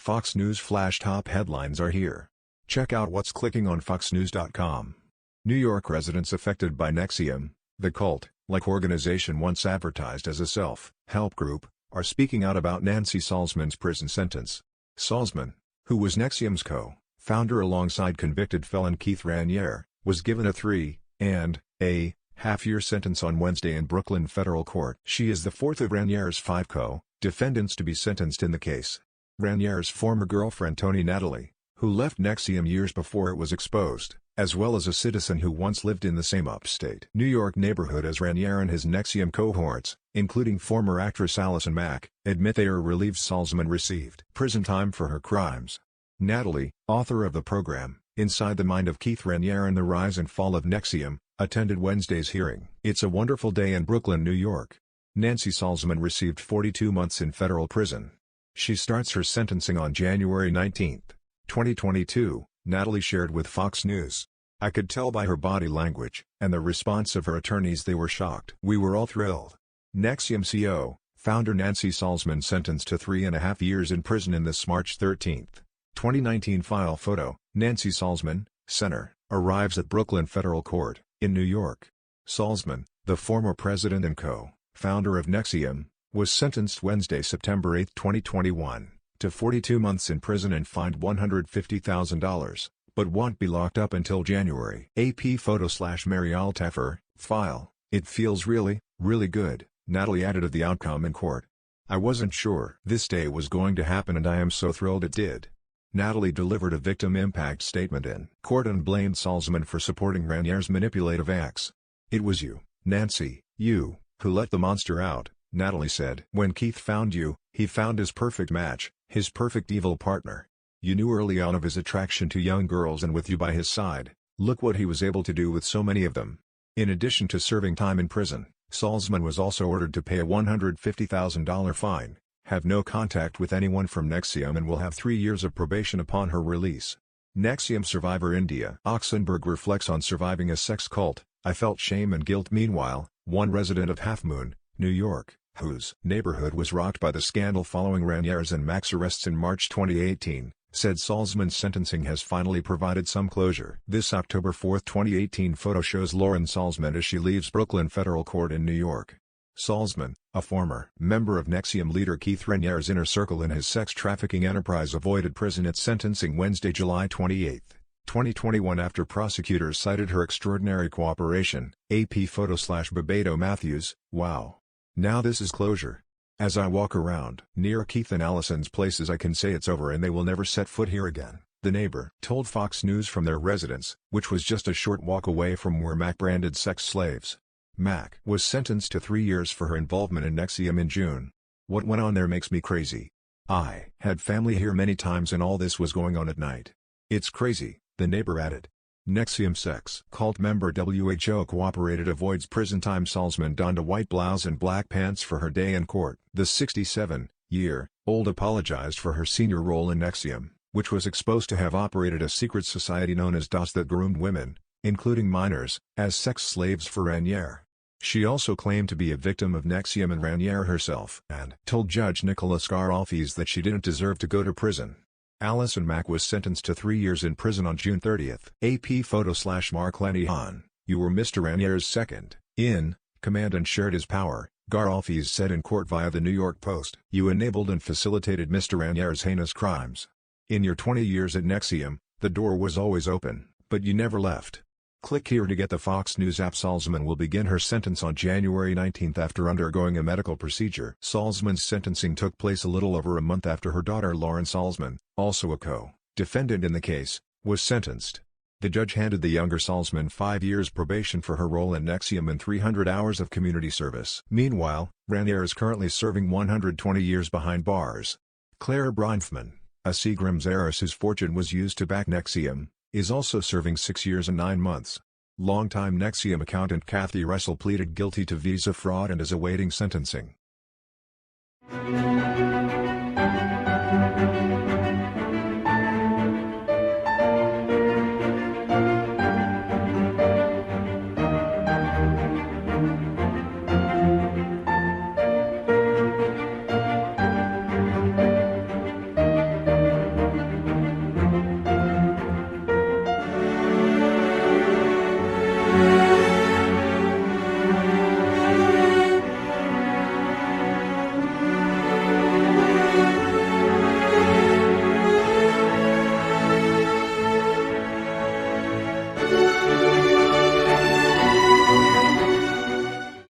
Fox News Flash top headlines are here. Check out what's clicking on foxnews.com. New York residents affected by NXIVM, the cult-like organization once advertised as a self-help group, are speaking out about Nancy Salzman's prison sentence. Salzman, who was NXIVM's co-founder alongside convicted felon Keith Raniere, was given a 3.5-year sentence on Wednesday in Brooklyn federal court. She is the fourth of Raniere's 5 co-defendants to be sentenced in the case. Raniere's former girlfriend Tony Natalie, who left NXIVM years before it was exposed, as well as a citizen who once lived in the same upstate New York neighborhood as Raniere and his NXIVM cohorts, including former actress Allison Mack, admit they are relieved Salzman received prison time for her crimes. Natalie, author of the program, Inside the Mind of Keith Raniere and the Rise and Fall of NXIVM, attended Wednesday's hearing. It's a wonderful day in Brooklyn, New York. Nancy Salzman received 42 months in federal prison. She starts her sentencing on January 19, 2022, Natalie shared with Fox News. I could tell by her body language and the response of her attorneys they were shocked. We were all thrilled. NXIVM founder Nancy Salzman sentenced to 3.5 years in prison in this March 13, 2019 file photo. Nancy Salzman, Center, arrives at Brooklyn Federal Court, in New York. Salzman, the former president and co-founder of NXIVM, was sentenced Wednesday, September 8, 2021, to 42 months in prison and fined $150,000, but won't be locked up until January. AP photo/Mary Altaffer, file. It feels really, really good, Natalie added of the outcome in court. I wasn't sure this day was going to happen and I am so thrilled it did. Natalie delivered a victim impact statement in court and blamed Salzman for supporting Raniere's manipulative acts. It was you, Nancy, you, who let the monster out, Natalie said. When Keith found you, he found his perfect match, his perfect evil partner. You knew early on of his attraction to young girls and with you by his side, look what he was able to do with so many of them. In addition to serving time in prison, Salzman was also ordered to pay a $150,000 fine, have no contact with anyone from NXIVM and will have 3 years of probation upon her release. NXIVM survivor India Oxenberg reflects on surviving a sex cult. I felt shame and guilt. Meanwhile, one resident of Half Moon, New York, whose neighborhood was rocked by the scandal following Raniere's and Mack's arrests in March 2018, said Salzman's sentencing has finally provided some closure. This October 4, 2018 photo shows Lauren Salzman as she leaves Brooklyn Federal Court in New York. Salzman, a former member of NXIVM leader Keith Raniere's inner circle in his sex trafficking enterprise, avoided prison at sentencing Wednesday, July 28, 2021 after prosecutors cited her extraordinary cooperation. AP photo/Bebeto Matthews, wow. Now this is closure. As I walk around near Keith and Allison's places I can say it's over and they will never set foot here again, the neighbor told Fox News from their residence, which was just a short walk away from where Mack branded sex slaves. Mack was sentenced to 3 years for her involvement in NXIVM in June. What went on there makes me crazy. I had family here many times and all this was going on at night. It's crazy, the neighbor added. NXIVM sex cult member WHO cooperated avoids prison time. Salzman donned a white blouse and black pants for her day in court. The 67-year-old apologized for her senior role in NXIVM, which was exposed to have operated a secret society known as DOS that groomed women, including minors, as sex slaves for Raniere. She also claimed to be a victim of NXIVM and Raniere herself and told Judge Nicholas Garofis that she didn't deserve to go to prison. Allison Mack was sentenced to 3 years in prison on June 30. AP photo/Mark Lenihan, you were Mr. Raniere's second in command and shared his power, Garofis said in court via the New York Post. You enabled and facilitated Mr. Raniere's heinous crimes. In your 20 years at NXIVM, the door was always open, but you never left. Click here to get the Fox News app. Salzman will begin her sentence on January 19 after undergoing a medical procedure. Salzman's sentencing took place a little over a month after her daughter Lauren Salzman, also a co-defendant in the case, was sentenced. The judge handed the younger Salzman 5 years probation for her role in NXIVM and 300 hours of community service. Meanwhile, Raniere is currently serving 120 years behind bars. Claire Bronfman, a Seagram's heiress whose fortune was used to back NXIVM, is also serving 6 years and 9 months. Longtime NXIVM accountant Kathy Russell pleaded guilty to visa fraud and is awaiting sentencing.